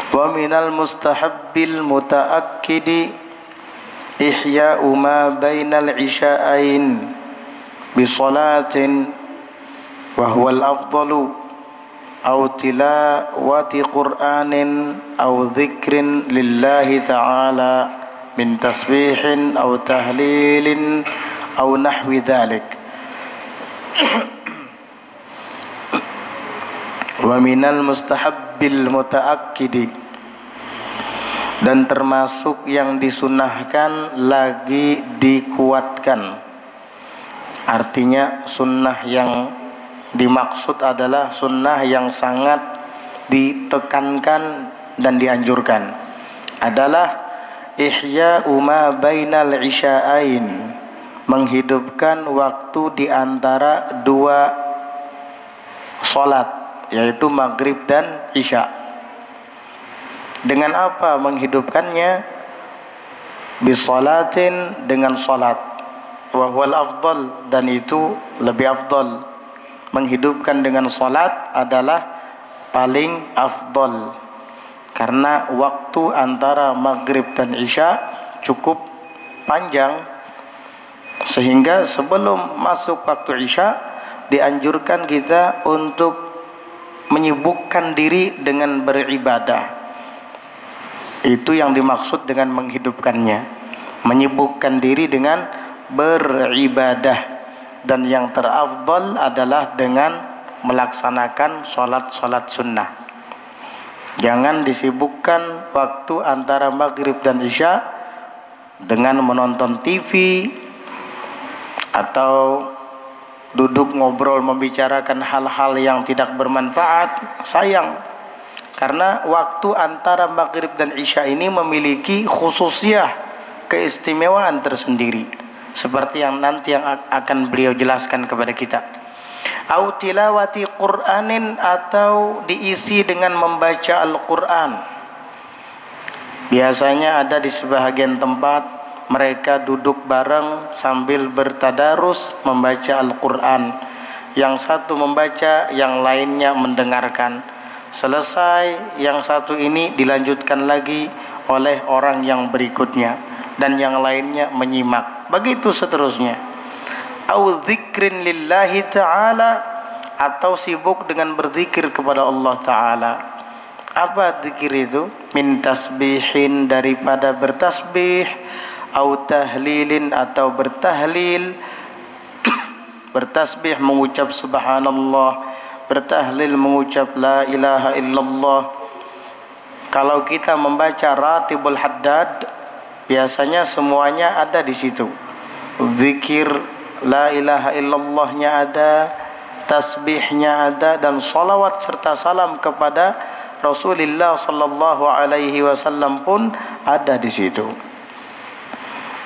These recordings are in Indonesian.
Wa minal mustahabbil mutaakkidi ihya'u ma bainal isya'ain bi salatin wa huwal afdalu aw tilawati qur'anin aw dzikrin lillahi ta'ala min tasbihin aw tahlilin aw nahwi dzalik. Wa minal mustahabbil mutaakkidi, dan termasuk yang disunahkan lagi dikuatkan. Artinya sunnah yang dimaksud adalah sunnah yang sangat ditekankan dan dianjurkan adalah ihya'u ma bainal isya'ain, menghidupkan waktu di antara dua salat, yaitu maghrib dan isya. Dengan apa menghidupkannya? Bisalatin, dengan salat. Wa huwal afdal, dan itu lebih afdal. Menghidupkan dengan salat adalah paling afdal, karena waktu antara maghrib dan isya cukup panjang, sehingga sebelum masuk waktu isya dianjurkan kita untuk menyibukkan diri dengan beribadah. Itu yang dimaksud dengan menghidupkannya, menyibukkan diri dengan beribadah. Dan yang terafdal adalah dengan melaksanakan salat-salat sunnah. Jangan disibukkan waktu antara maghrib dan isya dengan menonton TV atau duduk ngobrol membicarakan hal-hal yang tidak bermanfaat. Sayang, karena waktu antara maghrib dan isya ini memiliki khususiyah, keistimewaan tersendiri, seperti yang nanti yang akan beliau jelaskan kepada kita. Au tilawati Qur'anin, atau diisi dengan membaca Al-Quran. Biasanya ada di sebahagian tempat mereka duduk bareng sambil bertadarus membaca Al-Quran. Yang satu membaca, yang lainnya mendengarkan. Selesai yang satu ini dilanjutkan lagi oleh orang yang berikutnya, dan yang lainnya menyimak. Begitu seterusnya. Au dzikrin lillahi ta'ala, atau sibuk dengan berzikir kepada Allah Ta'ala. Apa zikir itu? Min tasbihin, daripada bertasbih, au tahlilin, atau bertahlil. Bertasbih mengucap subhanallah, bertahlil mengucap la ilaha illallah. Kalau kita membaca Ratibul Haddad, biasanya semuanya ada di situ. Zikir la ilaha illallahnya ada, tasbihnya ada, dan salawat serta salam kepada Rasulullah sallallahu alaihi wasallam pun ada di situ.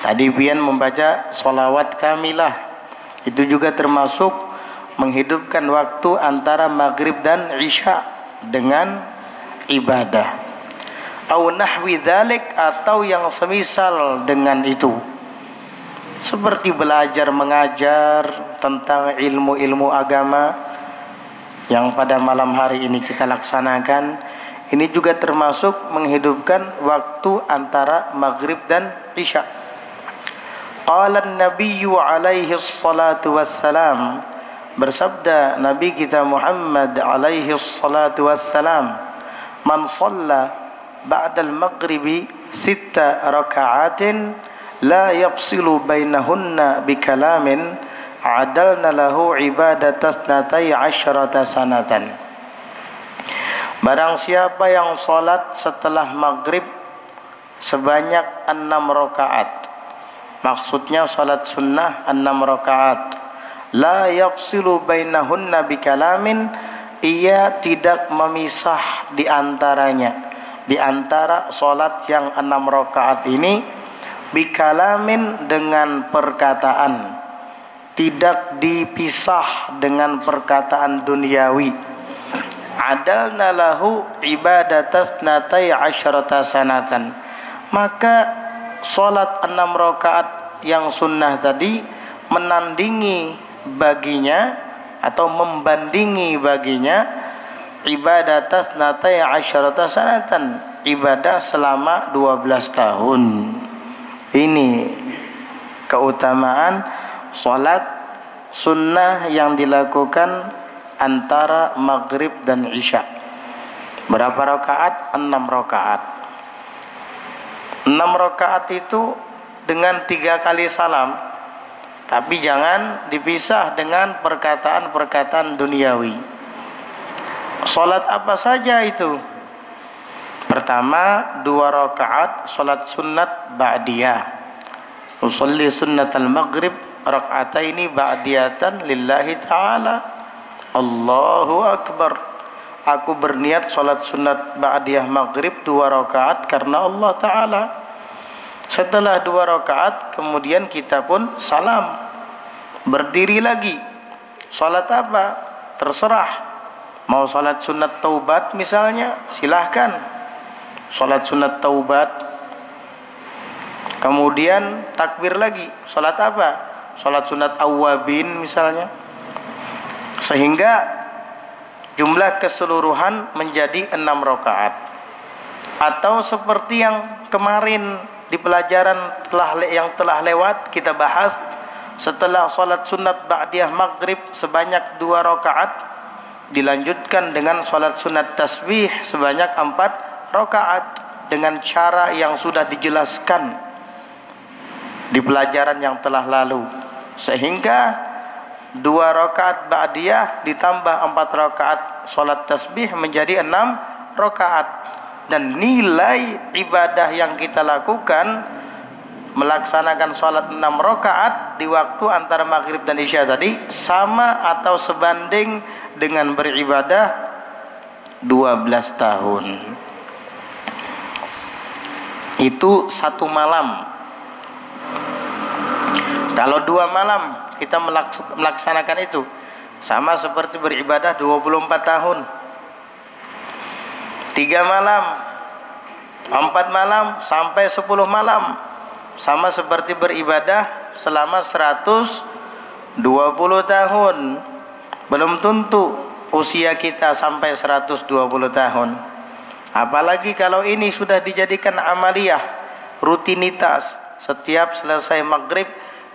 Tadi pian membaca sholawat kamilah, itu juga termasuk menghidupkan waktu antara maghrib dan isya dengan ibadah. Au nahwi dzalik, atau yang semisal dengan itu, seperti belajar mengajar tentang ilmu-ilmu agama yang pada malam hari ini kita laksanakan. Ini juga termasuk menghidupkan waktu antara maghrib dan isya. Qala an-nabiyyu alaihi salatu wassalam, bersabda Nabi kita Muhammad alaihi salatu wassalam, man shalla ba'dal maghribi 6 raka'atin la yafsilu bainahunna bikalamin adalna lahu ibadatas 12 sanatan. Barang siapa yang salat setelah maghrib sebanyak 6 rakaat, maksudnya salat sunnah 6 rakaat, la yafsilu bainahunna bikalamin, ia tidak memisah di antaranya, di antara salat yang 6 rakaat ini, bikalamin, dengan perkataan, tidak dipisah dengan perkataan duniawi. Adalna lahu ibadatas 12 sanatan, maka salat 6 rakaat yang sunnah tadi menandingi baginya atau membandingi baginya ibadatas natai asyarata sanatan, ibadah selama 12 tahun. Ini keutamaan salat sunnah yang dilakukan antara maghrib dan isya. Berapa rakaat? 6 rakaat. 6 rakaat itu dengan 3 kali salam, tapi jangan dipisah dengan perkataan-perkataan duniawi. Salat apa saja itu? Pertama, 2 rakaat salat sunnat ba'diyah. Usolli sunnatal maghrib raka'ataini ba'diyatan lillahi ta'ala. Allahu akbar. Aku berniat salat sunat ba'diyah maghrib 2 rakaat karena Allah Ta'ala. Setelah 2 rakaat kemudian kita pun salam, berdiri lagi. Salat apa? Terserah. Mau salat sunat taubat misalnya, silahkan. Salat sunat taubat. Kemudian takbir lagi. Salat apa? Salat sunat awwabin misalnya. Sehingga jumlah keseluruhan menjadi 6 rakaat. Atau seperti yang kemarin di pelajaran yang telah lewat kita bahas, setelah salat sunat ba'diyah maghrib sebanyak 2 rakaat, dilanjutkan dengan salat sunat tasbih sebanyak 4 rakaat dengan cara yang sudah dijelaskan di pelajaran yang telah lalu. Sehingga 2 rakaat ba'diyah ditambah 4 rakaat salat tasbih menjadi 6 rakaat. Dan nilai ibadah yang kita lakukan melaksanakan salat 6 rakaat di waktu antara maghrib dan isya tadi sama atau sebanding dengan beribadah 12 tahun. Itu 1 malam. Kalau 2 malam kita melaksanakan itu sama seperti beribadah 24 tahun. 3 malam, 4 malam sampai 10 malam sama seperti beribadah selama 120 tahun. Belum tentu usia kita sampai 120 tahun. Apalagi kalau ini sudah dijadikan amaliyah, rutinitas. Setiap selesai maghrib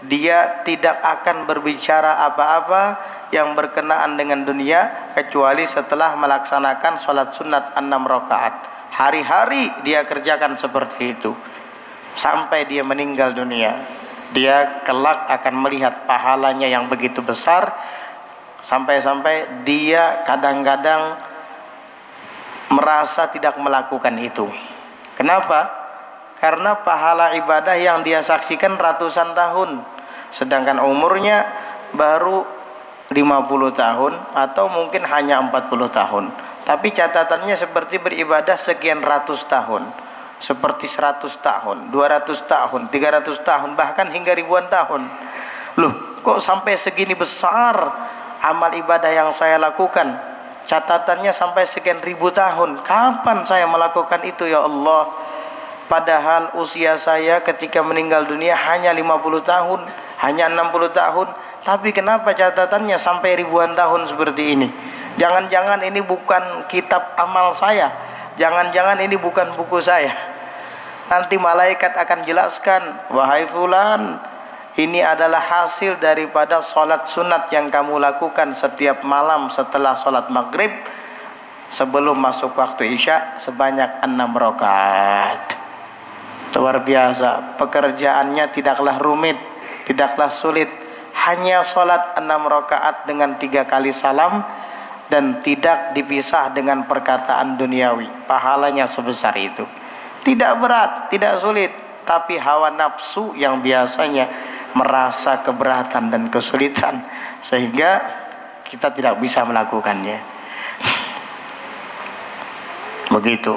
dia tidak akan berbicara apa-apa yang berkenaan dengan dunia kecuali setelah melaksanakan salat sunat 6 rakaat. Hari-hari dia kerjakan seperti itu sampai dia meninggal dunia. Dia kelak akan melihat pahalanya yang begitu besar, sampai-sampai dia kadang-kadang merasa tidak melakukan itu. Kenapa? Karena pahala ibadah yang dia saksikan ratusan tahun, sedangkan umurnya baru 50 tahun atau mungkin hanya 40 tahun. Tapi catatannya seperti beribadah sekian ratus tahun, seperti 100 tahun, 200 tahun, 300 tahun, bahkan hingga ribuan tahun. Loh, kok sampai segini besar amal ibadah yang saya lakukan? Catatannya sampai sekian ribu tahun. Kapan saya melakukan itu ya Allah? Padahal usia saya ketika meninggal dunia hanya 50 tahun, hanya 60 tahun. Tapi kenapa catatannya sampai ribuan tahun seperti ini? Jangan-jangan ini bukan kitab amal saya. Jangan-jangan ini bukan buku saya. Nanti malaikat akan jelaskan, wahai fulan, ini adalah hasil daripada salat sunat yang kamu lakukan setiap malam setelah salat maghrib sebelum masuk waktu isya sebanyak 6 rakaat. Luar biasa, pekerjaannya tidaklah rumit, tidaklah sulit. Hanya salat 6 rakaat dengan 3 kali salam dan tidak dipisah dengan perkataan duniawi. Pahalanya sebesar itu. Tidak berat, tidak sulit, tapi hawa nafsu yang biasanya merasa keberatan dan kesulitan sehingga kita tidak bisa melakukannya. Begitu.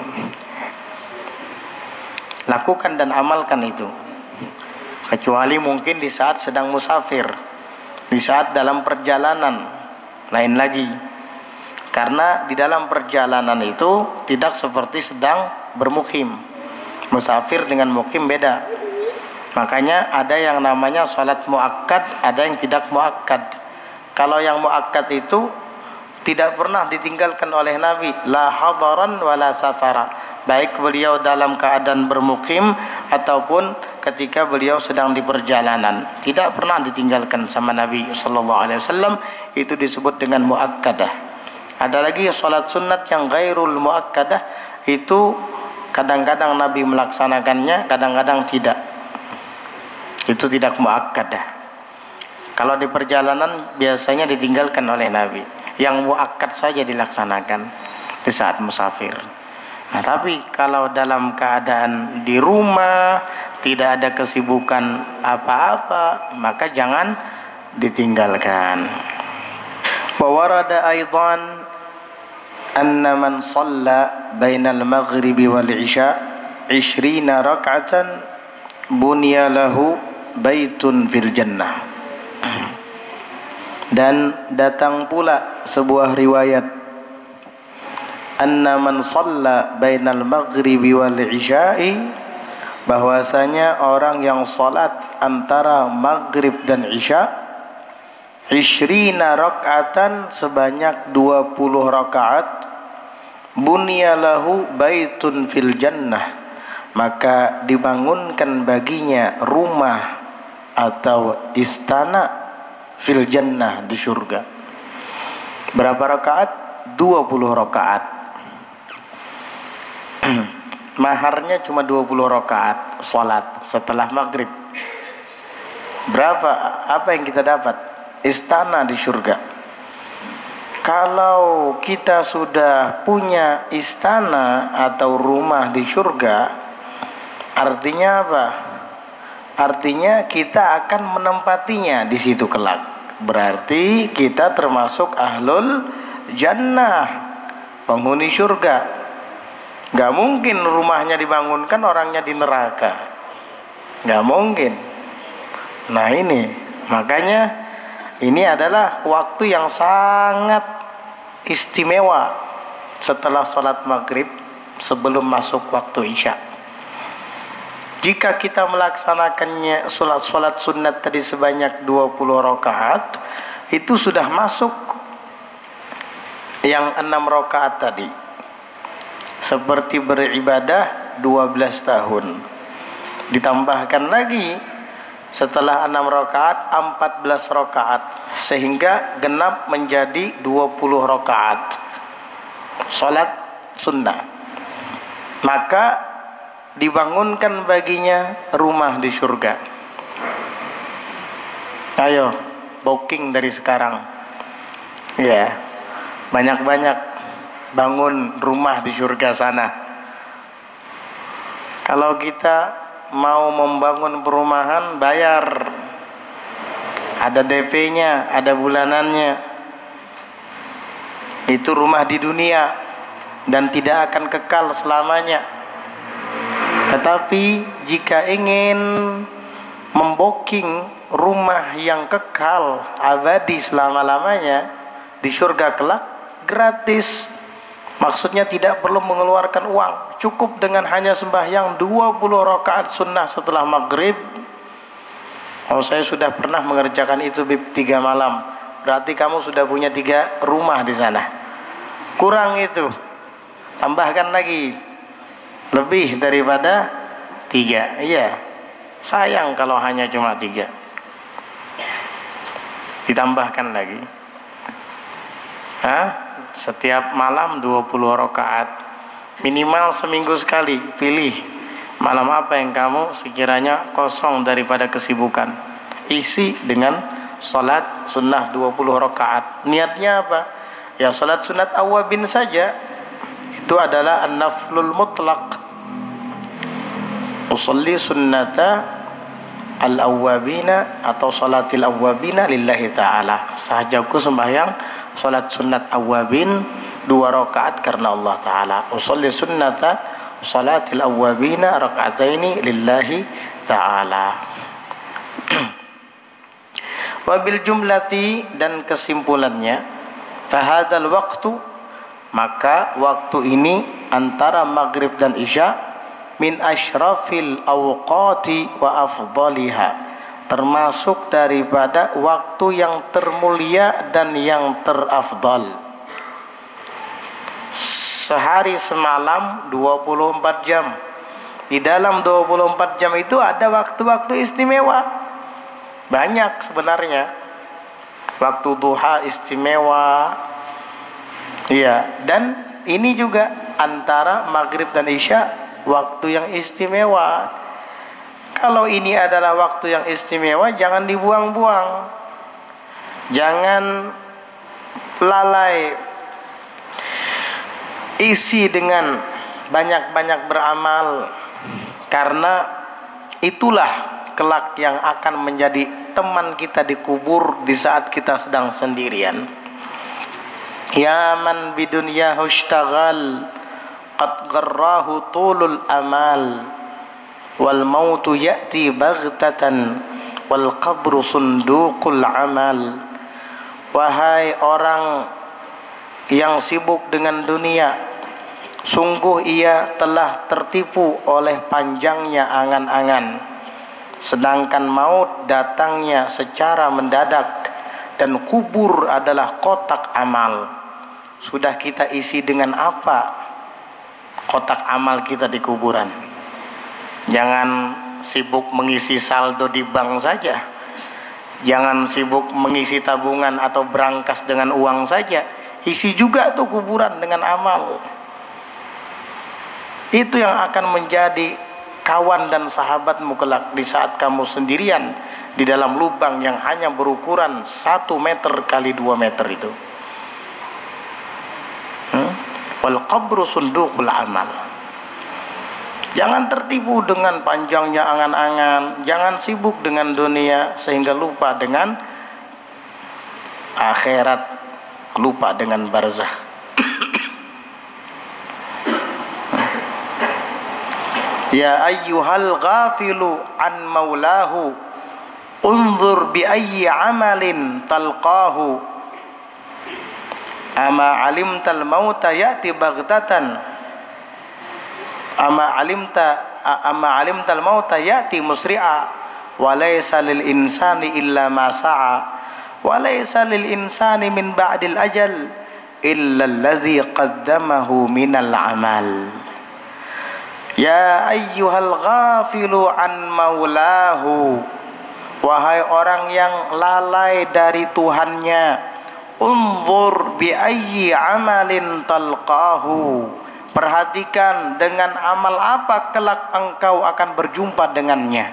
Lakukan dan amalkan itu. Kecuali mungkin di saat sedang musafir, di saat dalam perjalanan, lain lagi. Karena di dalam perjalanan itu tidak seperti sedang bermukim. Musafir dengan mukim beda. Makanya ada yang namanya salat muakkad, ada yang tidak muakkad. Kalau yang muakkad itu tidak pernah ditinggalkan oleh Nabi, la hadaran wala safara, baik beliau dalam keadaan bermukim ataupun ketika beliau sedang di perjalanan, tidak pernah ditinggalkan sama Nabi sallallahu alaihi wasallam. Itu disebut dengan muakkadah. Ada lagi salat sunat yang ghairul muakkadah, itu kadang-kadang Nabi melaksanakannya, kadang-kadang tidak. Itu tidak muakkadah. Kalau di perjalanan biasanya ditinggalkan oleh Nabi. Yang muakkad saja dilaksanakan di saat musafir. Nah, tapi kalau dalam keadaan di rumah, tidak ada kesibukan apa-apa, maka jangan ditinggalkan. Wa warada aidan anna man shalla bainal maghribi wal isya 20 rak'atan bunya lahu baitun fil jannah. Dan datang pula sebuah riwayat anna man shalla bainal maghribi wal isya'i, bahwasanya orang yang salat antara maghrib dan isya 20 rakaatan, sebanyak 20 rakaat, bunya lahu baitun fil jannah, maka dibangunkan baginya rumah atau istana fil jannah, di surga. Berapa rakaat? 20 rakaat. Maharnya cuma 20 rakaat salat setelah maghrib. Berapa? Apa yang kita dapat? Istana di surga. Kalau kita sudah punya istana atau rumah di surga, artinya apa? Artinya kita akan menempatinya di situ kelak. Berarti kita termasuk ahlul jannah, penghuni surga. Gak mungkin rumahnya dibangunkan, orangnya di neraka. Gak mungkin. Nah ini, makanya ini adalah waktu yang sangat istimewa setelah sholat maghrib sebelum masuk waktu isya. Jika kita melaksanakannya sholat sunat tadi sebanyak 20 rakaat, itu sudah masuk yang 6 rakaat tadi. Seperti beribadah 12 tahun. Ditambahkan lagi setelah 6 rakaat 14 rakaat, sehingga genap menjadi 20 rakaat sholat sunnah. Maka dibangunkan baginya rumah di surga. Ayo booking dari sekarang, ya, banyak-banyak bangun rumah di surga sana. Kalau kita mau membangun perumahan, bayar, ada DP-nya, ada bulanannya. Itu rumah di dunia dan tidak akan kekal selamanya. Tetapi jika ingin membooking rumah yang kekal abadi selama-lamanya di surga kelak, gratis. Maksudnya tidak perlu mengeluarkan uang, cukup dengan hanya sembahyang 20 rakaat sunnah setelah maghrib. Oh, saya sudah pernah mengerjakan itu 3 malam. Berarti kamu sudah punya 3 rumah di sana. Kurang itu, tambahkan lagi, lebih daripada 3. Iya, sayang kalau hanya cuma 3. Ditambahkan lagi. Setiap malam 20 rakaat, minimal seminggu sekali. Pilih malam apa yang kamu sekiranya kosong daripada kesibukan, isi dengan salat sunnah 20 rakaat. Niatnya apa? Ya salat sunat awabin saja. Itu adalah an-naflul mutlaq. Usolli sunnata al-awwabina atau salatil awwabina lillahi ta'ala. Sahajaku sembahyang salat sunnat awwabin 2 rakaat karena Allah Ta'ala. Usolli sunnata salatil awwabina raka'ataini lillahi ta'ala. Wabil jumlati, dan kesimpulannya, fahadal waktu, maka waktu ini antara maghrib dan isya, min asyrafil awqati wa afdaliha, termasuk daripada waktu yang termulia dan yang terafdal. sehari semalam 24 jam. Di dalam 24 jam itu ada waktu-waktu istimewa. Banyak sebenarnya. Waktu duha istimewa. Iya, dan ini juga antara maghrib dan isya waktu yang istimewa. Kalau ini adalah waktu yang istimewa, jangan dibuang-buang. Jangan lalai. Isi dengan banyak-banyak beramal. Karena itulah kelak yang akan menjadi teman kita di kubur di saat kita sedang sendirian. Ya man bidunyahu ishtaghal qad gharrahu tulul amal wal mautu ya'ti baghtatan wal qabru sunduqul amal. Wahai orang yang sibuk dengan dunia, sungguh ia telah tertipu oleh panjangnya angan-angan, sedangkan maut datangnya secara mendadak, dan kubur adalah kotak amal. Sudah kita isi dengan apa kotak amal kita di kuburan? Jangan sibuk mengisi saldo di bank saja. Jangan sibuk mengisi tabungan atau berangkas dengan uang saja. Isi juga tuh kuburan dengan amal. Itu yang akan menjadi kawan dan sahabatmu kelak di saat kamu sendirian di dalam lubang yang hanya berukuran 1 meter kali 2 meter itu. Wal qabru sunduqul amal. Jangan tertipu dengan panjangnya angan-angan, jangan sibuk dengan dunia sehingga lupa dengan akhirat, lupa dengan barzakh. Ya ayyuhal ghafilu an maulahu unzur bi ayyi amalin talqahu ama alimtal mauta ya'ti baghtatan ama alimtal mauta ya'ti musri'a wa laysa lil insani illa ma sa'a wa laysa lil insani min ba'dil ajal illa alladhi qaddamahu minal amal. Ya ayyuhal ghafilu an maulahu, wahai orang yang lalai dari Tuhannya, unzur bi ayyi amalin talqahu, perhatikan dengan amal apa kelak engkau akan berjumpa dengannya.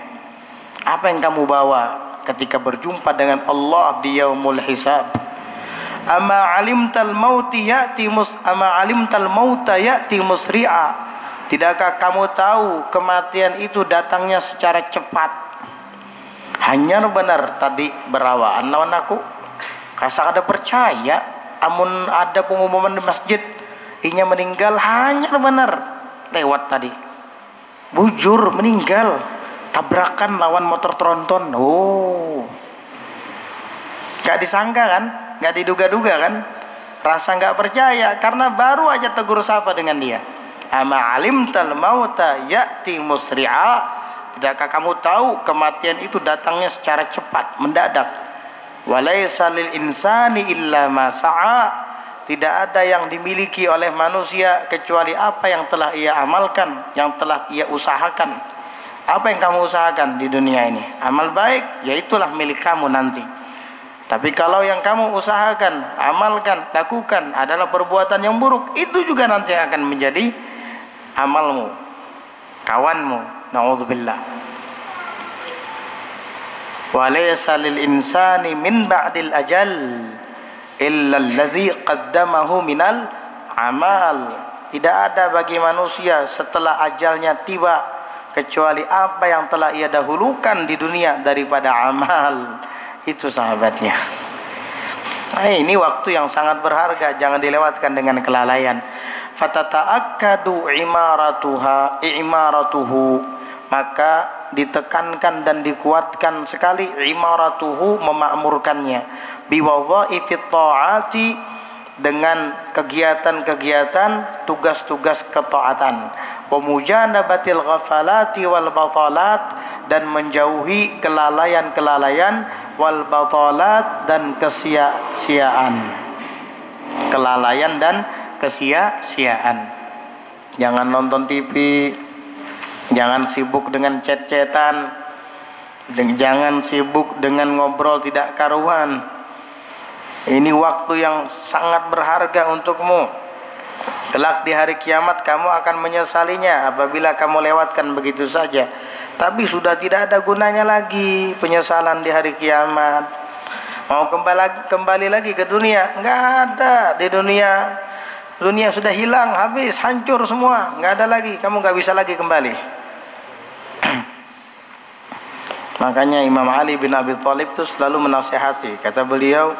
Apa yang kamu bawa ketika berjumpa dengan Allah di yaumul hisab? Ama alimtal mauta ya'ti musri'a, tidakkah kamu tahu kematian itu datangnya secara cepat? Hanya benar tadi berawaan lawan aku. Kasa ada percaya, amun ada pengumuman di masjid, inya meninggal hanya benar lewat tadi. Bujur meninggal, tabrakan lawan motor tronton. Oh, gak disangka kan, gak diduga-duga kan? Rasa gak percaya karena baru aja tegur sapa dengan dia. Ama alimtal mauta ya'ti musri'a, tidakkah kamu tahu kematian itu datangnya secara cepat, mendadak? Walaysa lil insani illa ma sa'a, tidak ada yang dimiliki oleh manusia kecuali apa yang telah ia amalkan, yang telah ia usahakan. Apa yang kamu usahakan di dunia ini? Amal baik, ya itulah milik kamu nanti. Tapi kalau yang kamu usahakan, amalkan, lakukan adalah perbuatan yang buruk, itu juga nanti akan menjadi amalmu, kawanmu. Na'udzubillah. Wa laysa lil insani min ba'dil ajal illa allazi qaddamahu minal amal. Tidak ada bagi manusia setelah ajalnya tiba kecuali apa yang telah ia dahulukan di dunia daripada amal. Itu sahabatnya. Nah, ini waktu yang sangat berharga, jangan dilewatkan dengan kelalaian. Fatata'akkadu imaratuhu, maka ditekankan dan dikuatkan sekali imaratuhu, memakmurkannya, biwadhaifit ta'ati, dengan kegiatan-kegiatan tugas-tugas ketaatan, wa mujanabatil ghafalati wal batalat, dan menjauhi kelalaian-kelalaian, wal batalat, dan kesia-siaan, kelalaian dan kesia-siaan. Jangan nonton TV, jangan sibuk dengan chat-chatan, jangan sibuk dengan ngobrol tidak karuan. Ini waktu yang sangat berharga untukmu. Kelak di hari kiamat kamu akan menyesalinya apabila kamu lewatkan begitu saja. Tapi sudah tidak ada gunanya lagi penyesalan di hari kiamat. Mau kembali lagi ke dunia? Enggak ada. Di dunia sudah hilang, habis, hancur semua, enggak ada lagi. Kamu enggak bisa lagi kembali. Makanya Imam Ali bin Abi Thalib itu selalu menasihati. Kata beliau,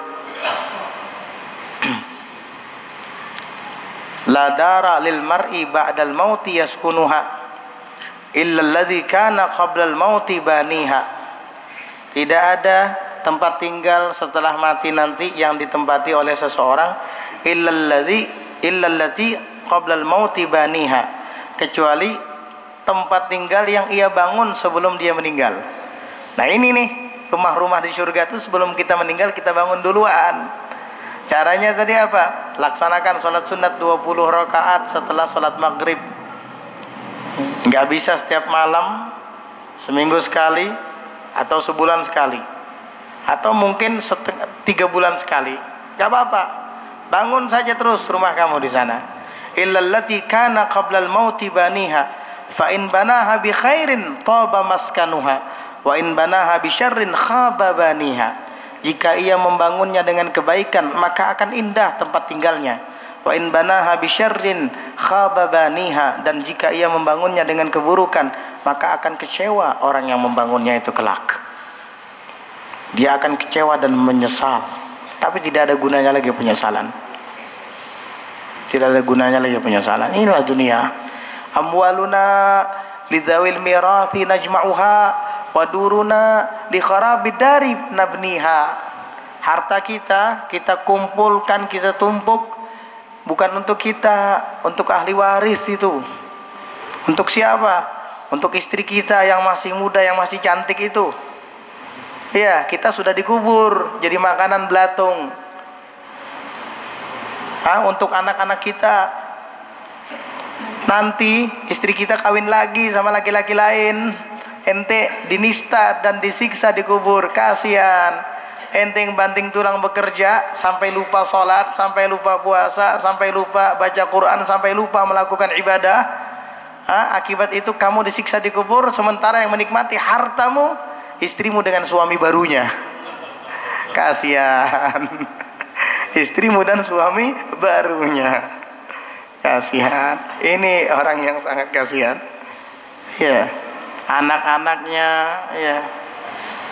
la dara lil mar'i ba'dal mauti yaskunuha illa alladhi kana qablal mauti baniha. Tidak ada tempat tinggal setelah mati nanti yang ditempati oleh seseorang illa allati qablal mauti baniha, kecuali tempat tinggal yang ia bangun sebelum dia meninggal. Nah ini nih, rumah-rumah di surga itu sebelum kita meninggal kita bangun duluan. Caranya tadi apa? Laksanakan sholat sunat 20 rakaat setelah sholat maghrib. Nggak bisa setiap malam, seminggu sekali, atau sebulan sekali, atau mungkin 3 bulan sekali. Nggak apa-apa, bangun saja terus rumah kamu di sana. Illallati kana qablal mauti baniha, fa in banaha bi khairin taba maskanuha, wa in banaha bi syarrin khaba baniha. Jika ia membangunnya dengan kebaikan, maka akan indah tempat tinggalnya. Wa in banaha bi syarrin khaba baniha, dan jika ia membangunnya dengan keburukan, maka akan kecewa orang yang membangunnya itu kelak. Dia akan kecewa dan menyesal. Tapi tidak ada gunanya lagi penyesalan. Tidak ada gunanya lagi penyesalan. Inilah dunia. Amwaluna lidzawil mirathi najma'uha wa duruna li kharabid dari nabniha. Harta kita kumpulkan, kita tumpuk, bukan untuk kita, untuk ahli waris itu. Untuk siapa? Untuk istri kita yang masih muda, yang masih cantik itu. Ya, kita sudah dikubur jadi makanan belatung. Untuk anak-anak kita, nanti istri kita kawin lagi sama laki-laki lain, ente dinista dan disiksa dikubur. Kasihan. Ente yang banting tulang bekerja sampai lupa sholat, sampai lupa puasa, sampai lupa baca Quran, sampai lupa melakukan ibadah. Akibat itu kamu disiksa dikubur, sementara yang menikmati hartamu istrimu dengan suami barunya. Kasihan. Istrimu dan suami barunya. Kasihan. Ini orang yang sangat kasihan. Ya, anak-anaknya, ya,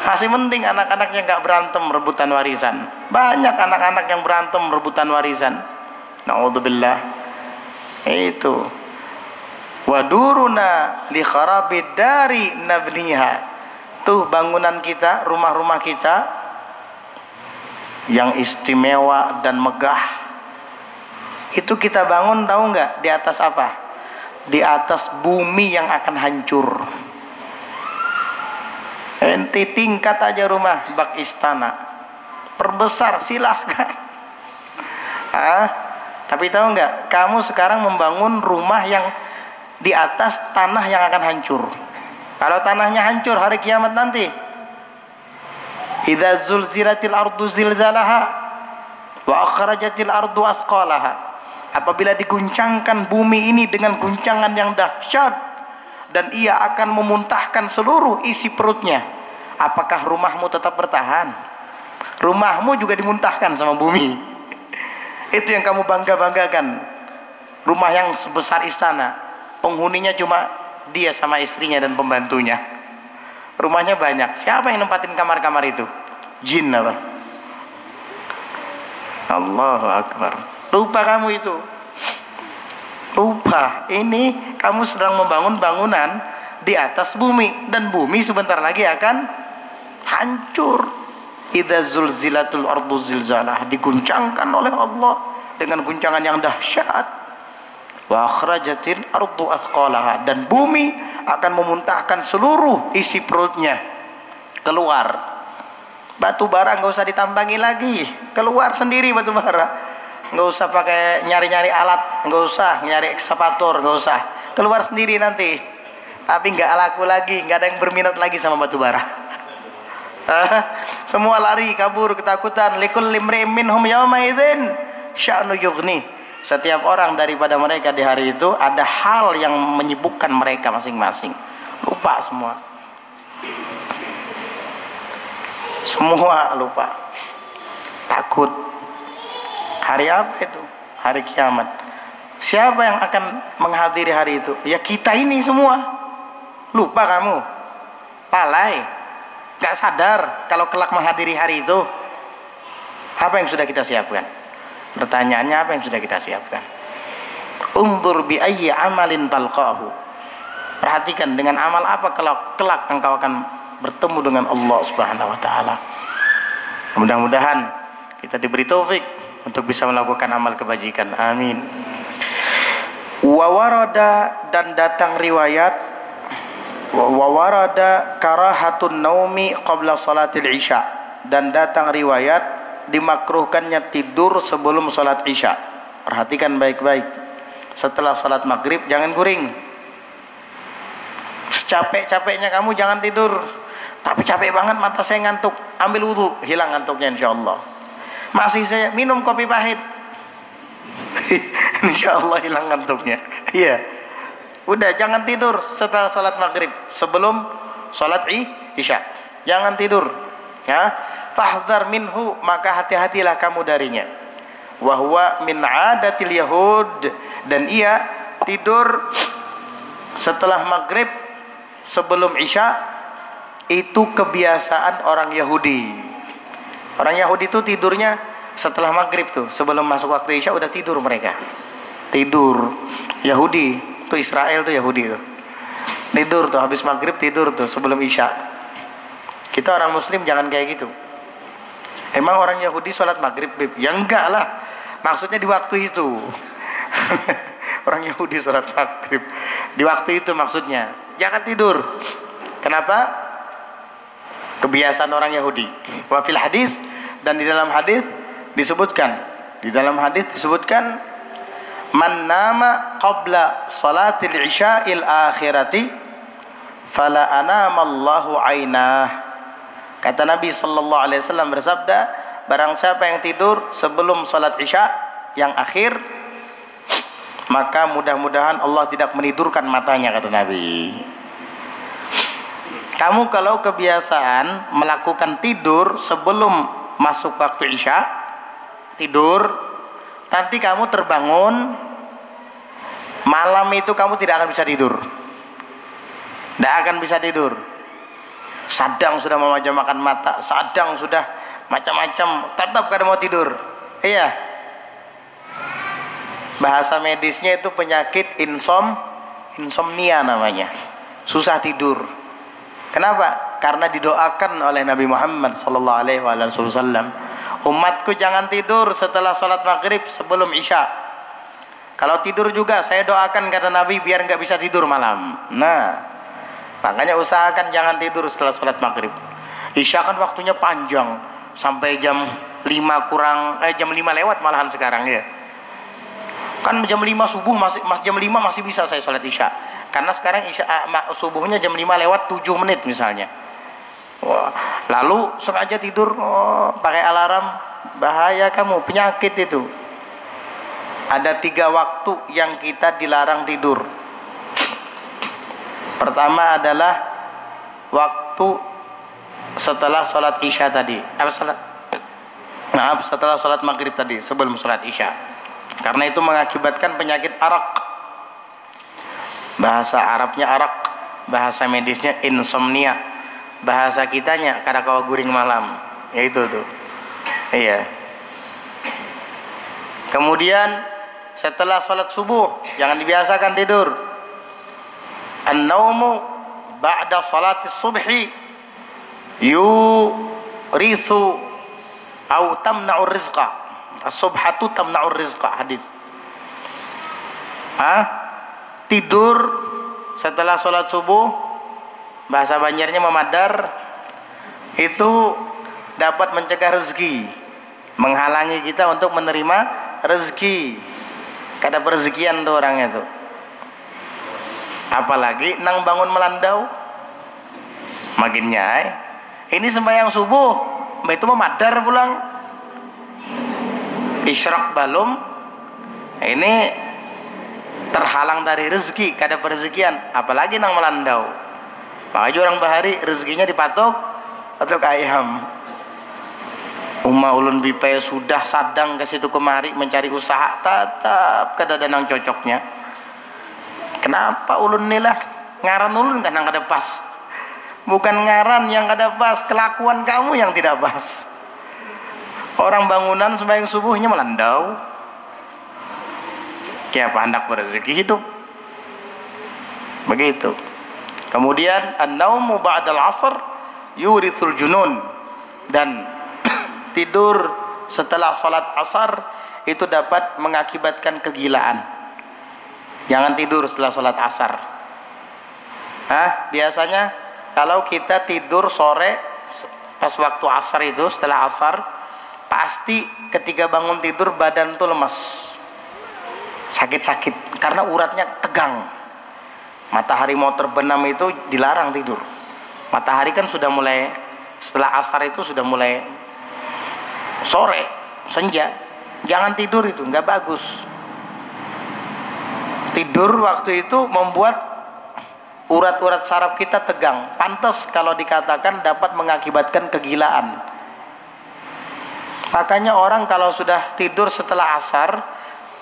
masih penting anak-anaknya nggak berantem rebutan warisan. Banyak anak-anak yang berantem rebutan warisan. Naudzubillah. Itu. Waduruna li kharabid dari nabniha. Tuh bangunan kita, rumah-rumah kita yang istimewa dan megah, itu kita bangun tahu nggak di atas apa? Di atas bumi yang akan hancur. Ente tingkat aja rumah bak istana, perbesar silahkan. Tapi tahu nggak? Kamu sekarang membangun rumah yang di atas tanah yang akan hancur. Kalau tanahnya hancur hari kiamat nanti, idza zulzilatil ardu zilzalaha wa akhrajatil ardu athqalaha. Apabila diguncangkan bumi ini dengan guncangan yang dahsyat dan ia akan memuntahkan seluruh isi perutnya, apakah rumahmu tetap bertahan? Rumahmu juga dimuntahkan sama bumi. Itu yang kamu bangga-banggakan. Rumah yang sebesar istana, penghuninya cuma dia sama istrinya dan pembantunya. Rumahnya banyak. Siapa yang nempatin kamar-kamar itu? Jin apa? Allahu Akbar. Lupa kamu itu. Lupa. Ini kamu sedang membangun bangunan di atas bumi, dan bumi sebentar lagi akan hancur. Idza zulzilatul ardu zilzalah, diguncangkan oleh Allah dengan guncangan yang dahsyat. Wa akhrajatil ardu athqalaha, dan bumi akan memuntahkan seluruh isi perutnya keluar. Batu bara nggak usah ditambangi lagi, keluar sendiri batu bara. nggak usah pakai nyari-nyari alat, nggak usah nyari ekskavator, nggak usah, keluar sendiri nanti. Tapi nggak laku lagi, nggak ada yang berminat lagi sama batu bara. Semua lari, kabur, ketakutan. Likul limri'in minhum yawma idzin sya'nu yughni. Setiap orang daripada mereka di hari itu ada hal yang menyibukkan mereka masing-masing. Lupa semua. Semua lupa. Takut. Hari apa itu? Hari kiamat. Siapa yang akan menghadiri hari itu? Ya kita ini semua. Lupa kamu? Lalai? Gak sadar kalau kelak menghadiri hari itu? Apa yang sudah kita siapkan? Pertanyaannya, apa yang sudah kita siapkan? Unzur bi ayyi amalin talqahu. Perhatikan dengan amal apa kelak engkau akan bertemu dengan Allah Subhanahu wa taala. Mudah-mudahan kita diberi taufik untuk bisa melakukan amal kebajikan. Amin. Wa warada, dan datang riwayat, wa warada karahatun naumi qabla salatil isya, dan datang riwayat dimakruhkannya tidur sebelum salat isya. Perhatikan baik-baik. Setelah salat maghrib jangan guring. Capek-capeknya kamu jangan tidur. Tapi capek banget, mata saya ngantuk. Ambil wudu, hilang ngantuknya insyaallah. Masih saya minum kopi pahit. Insyaallah hilang ngantuknya. Iya. Udah, jangan tidur setelah salat maghrib, sebelum salat isya. Jangan tidur. Ya. Fahdhar minhu, maka hati-hatilah kamu darinya. Wa huwa min adatil yahud, dan ia tidur setelah maghrib sebelum isya itu kebiasaan orang Yahudi. Orang Yahudi itu tidurnya setelah maghrib tuh, sebelum masuk waktu isya udah tidur mereka. Tidur. Yahudi, tuh Israel tuh Yahudi tuh. Tidur tuh habis maghrib, tidur tuh sebelum isya. Kita orang muslim jangan kayak gitu. Emang orang Yahudi sholat maghrib? Ya enggak lah. Maksudnya di waktu itu. Orang Yahudi sholat maghrib di waktu itu maksudnya. Jangan tidur. Kenapa? Kebiasaan orang Yahudi. Wa fil hadis, dan di dalam hadis disebutkan, man nama qabla salatil isya'il akhirati fala anama Allahu ainah. Kata Nabi sallallahu alaihi wasallam bersabda, barang siapa yang tidur sebelum salat isya yang akhir, maka mudah-mudahan Allah tidak menidurkan matanya, kata Nabi. Kamu kalau kebiasaan melakukan tidur sebelum masuk waktu isya, tidur, nanti kamu terbangun malam itu kamu tidak akan bisa tidur. Tidak akan bisa tidur. Sadang sudah memejamkan mata, sadang sudah macam-macam, tetap kada mau tidur. Iya. Bahasa medisnya itu penyakit insomnia namanya. Susah tidur. Kenapa? Karena didoakan oleh Nabi Muhammad sallallahu alaihi wasallam, umatku jangan tidur setelah salat maghrib sebelum isya. Kalau tidur juga saya doakan, kata Nabi, biar nggak bisa tidur malam. Nah, makanya usahakan jangan tidur setelah sholat maghrib. Isya kan waktunya panjang, sampai jam 5 lewat malahan sekarang ya. Kan jam 5 subuh jam 5 masih bisa saya sholat isya. Karena sekarang isya subuhnya jam 5 lewat 7 menit misalnya. Wah, lalu sengaja tidur, pakai alarm, bahaya kamu, penyakit itu. Ada 3 waktu yang kita dilarang tidur. Pertama adalah waktu setelah sholat isya tadi. Setelah sholat maghrib tadi, sebelum sholat isya. Karena itu mengakibatkan penyakit arak. Bahasa Arabnya arak, bahasa medisnya insomnia, bahasa kitanya kadakawa guring malam. Ya itu tuh. Iya. Kemudian setelah sholat subuh jangan dibiasakan tidur. An-naumu ba'da salati subhi yurithu au tamna'ur rizqa. As-subhatu tamna'ur rizqa, hadis. Tidur setelah sholat subuh, bahasa Banjarnya memadar, itu dapat mencegah rezeki, menghalangi kita untuk menerima rezeki. Kada perezekian tuh orangnya tuh. Apalagi nang bangun melandau. Makin nyai. Ini sembahyang subuh, mbak itu memadar pulang. Isyraq balum. Ini terhalang dari rezeki, kada perezekian, apalagi nang melandau. Makanya orang bahari rezekinya dipatok atau ayam. Umma ulun bipai sudah sadang ke situ kemari mencari usaha, tetap kada ada nang cocoknya. Kenapa ulun nilah ngaran ulun kan nang kada pas. Bukan ngaran yang kada pas, kelakuan kamu yang tidak pas. Orang bangunan sembahyang subuhnya melandau. Kayak apa hendak berrezeki hidup. Begitu. Kemudian an-naumu ba'dal 'asr yurithul junun, dan tidur setelah salat asar itu dapat mengakibatkan kegilaan. Jangan tidur setelah salat asar. Biasanya kalau kita tidur sore pas waktu asar itu, setelah asar, pasti ketika bangun tidur badan tuh lemas, sakit-sakit karena uratnya tegang. Matahari mau terbenam itu dilarang tidur. Matahari kan sudah mulai, setelah asar itu sudah mulai sore, senja. Jangan tidur, itu nggak bagus. Tidur waktu itu membuat urat-urat saraf kita tegang. Pantas kalau dikatakan dapat mengakibatkan kegilaan. Makanya orang kalau sudah tidur setelah asar,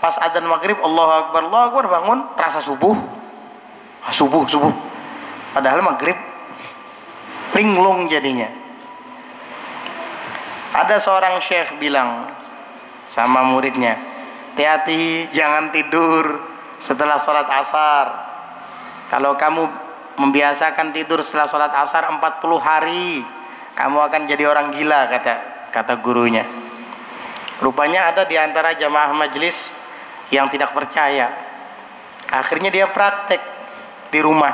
pas adzan maghrib Allahu Akbar bangun, rasa subuh. Subuh. Padahal maghrib, linglung jadinya. Ada seorang syekh bilang sama muridnya, hati-hati jangan tidur setelah sholat asar. Kalau kamu membiasakan tidur setelah sholat asar 40 hari, kamu akan jadi orang gila, kata gurunya. Rupanya ada di antara jamaah majelis yang tidak percaya. Akhirnya dia praktek di rumah.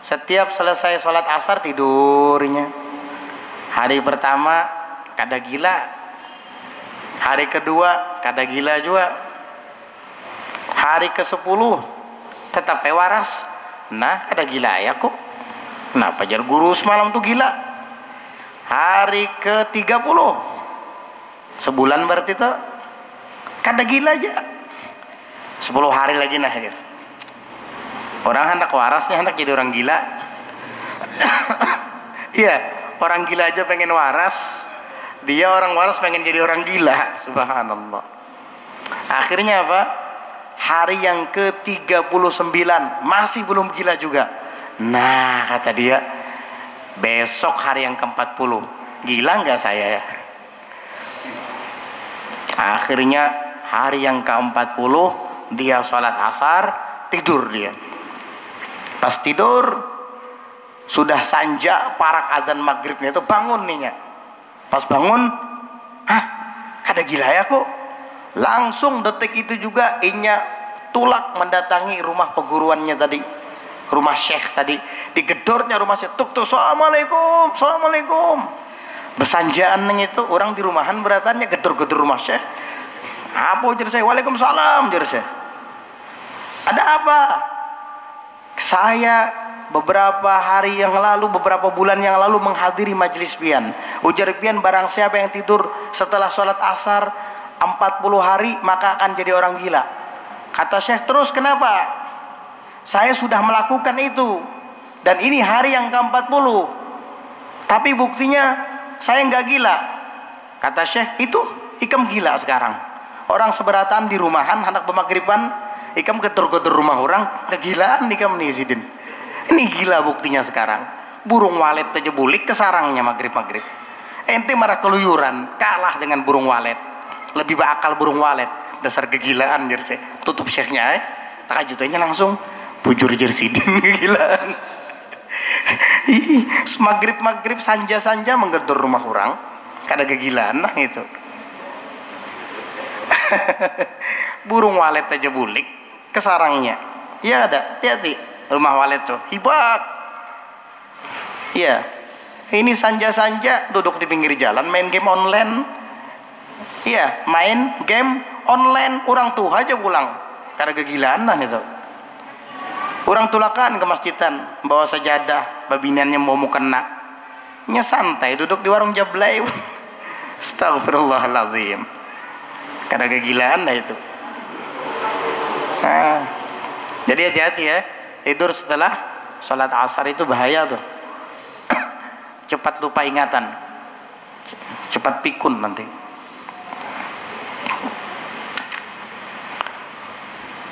Setiap selesai sholat asar tidurnya. Hari pertama kada gila, hari kedua kada gila juga, hari ke-10 tetap waras. Nah, kada gila ya kok. Kenapa jar guru semalam tuh gila? Hari ke-30, sebulan berarti tuh kada gila aja. 10 hari lagi nah gitu. Orang hendak warasnya hendak jadi orang gila. Iya, orang gila aja pengen waras. Dia orang waras pengen jadi orang gila. Subhanallah. Akhirnya apa? Hari yang ke-39 masih belum gila juga. Nah, kata dia, besok hari yang ke-40 gila nggak saya ya? Akhirnya hari yang ke-40 dia sholat asar, tidur dia. Pas tidur sudah sanja parak adzan maghribnya itu bangun nih. Pas bangun, kada gila ya kok. Langsung detik itu juga inya tulak mendatangi rumah peguruannya tadi, rumah syekh tadi. Digedornya rumah syekh, tuk assalamualaikum. Bersanjaan neng itu orang di rumahan beratannya gedor-gedor rumah syekh. Apa jar saya? Waalaikumsalam jar saya. Ada apa? Saya beberapa hari yang lalu, beberapa bulan yang lalu menghadiri majelis pian. Ujar pian, barang siapa yang tidur setelah sholat asar 40 hari maka akan jadi orang gila. Kata syekh, terus kenapa? Saya sudah melakukan itu dan ini hari yang ke-40, tapi buktinya saya nggak gila. Kata syekh, itu ikam gila sekarang. Orang seberatan di rumahan anak pemagriban, ikam gedor-gedor rumah orang, kegilaan ikam nih sidin. Ini gila buktinya sekarang. Burung walet aja bulik ke sarangnya maghrib. Ente marah keluyuran, kalah dengan burung walet. Lebih berakal burung walet. Dasar kegilaan jersey. Tutup syekhnya tak ajutannya langsung bujur jersidin kegilaan. Maghrib sanja menggedor rumah orang, kada kegilaan nah itu. Burung walet aja bulik ke sarangnya. Ya ada, hati-hati. Rumah walet tuh hebat. Iya. Ini sanja duduk di pinggir jalan main game online. Iya, main game online, orang tua aja pulang karena kegilaan itu. Orang tulakan ke masjidan bawa sajadah, babinannya mau kena, nya santai duduk di warung jablay. Astagfirullahaladzim, karena kegilaan itu. Nah, jadi hati-hati ya, tidur setelah sholat asar itu bahaya tuh. Cepat lupa ingatan, cepat pikun nanti.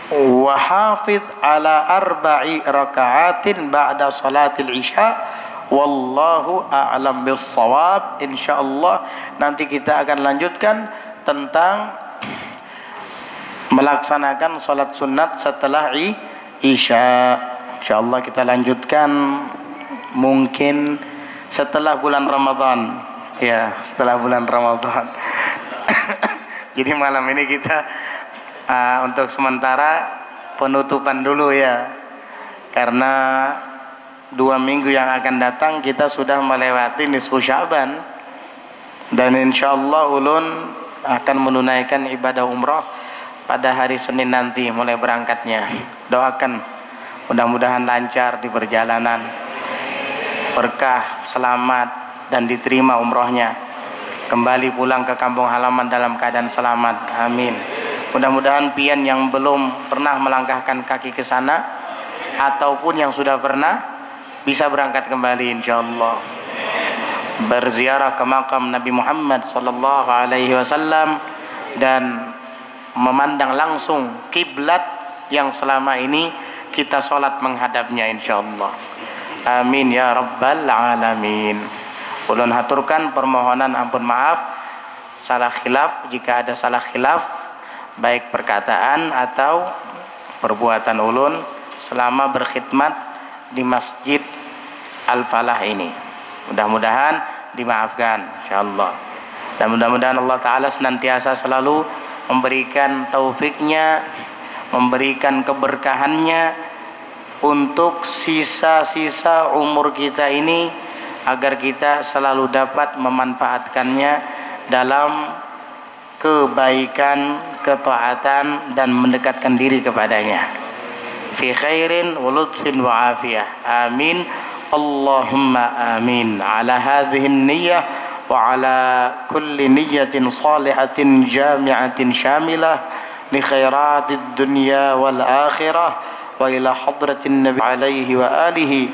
Wa hafidh ala 4 raka'atin ba'da salatil isya wallahu a'lam bis-shawab. Insyaallah nanti kita akan lanjutkan tentang melaksanakan salat sunat setelah isya. Insyaallah kita lanjutkan mungkin setelah bulan Ramadan. Ya, setelah bulan Ramadan. Jadi malam ini kita untuk sementara penutupan dulu ya, karena 2 minggu yang akan datang kita sudah melewati nisfu Sya'ban, dan insyaallah ulun akan menunaikan ibadah umrah pada hari Senin nanti mulai berangkatnya. Doakan mudah-mudahan lancar di perjalanan, berkah, selamat, dan diterima umrohnya, kembali pulang ke kampung halaman dalam keadaan selamat. Amin. Mudah-mudahan pian yang belum pernah melangkahkan kaki ke sana ataupun yang sudah pernah bisa berangkat kembali insyaallah, berziarah ke makam Nabi Muhammad sallallahu alaihi wasallam dan memandang langsung kiblat yang selama ini kita salat menghadapnya insyaallah. Amin ya rabbal alamin. Ulun haturkan permohonan ampun maaf salah khilaf, jika ada salah khilaf baik perkataan atau perbuatan ulun selama berkhidmat di Masjid Al-Falah ini. Mudah-mudahan dimaafkan insyaallah. Dan mudah-mudahan Allah Ta'ala senantiasa selalu memberikan taufiknya, memberikan keberkahannya untuk sisa-sisa umur kita ini, agar kita selalu dapat memanfaatkannya dalam kebaikan, ketaatan, dan mendekatkan diri kepadanya. Fi khairin wa lutfin wa afiyah. Amin. Allahumma amin. Ala hadhihi niyyah wa ala kulli niyyatin salihatin jami'atin syamilah li khairatid dunya wal akhirah wa ila hadratin nabi alaihi wa alihi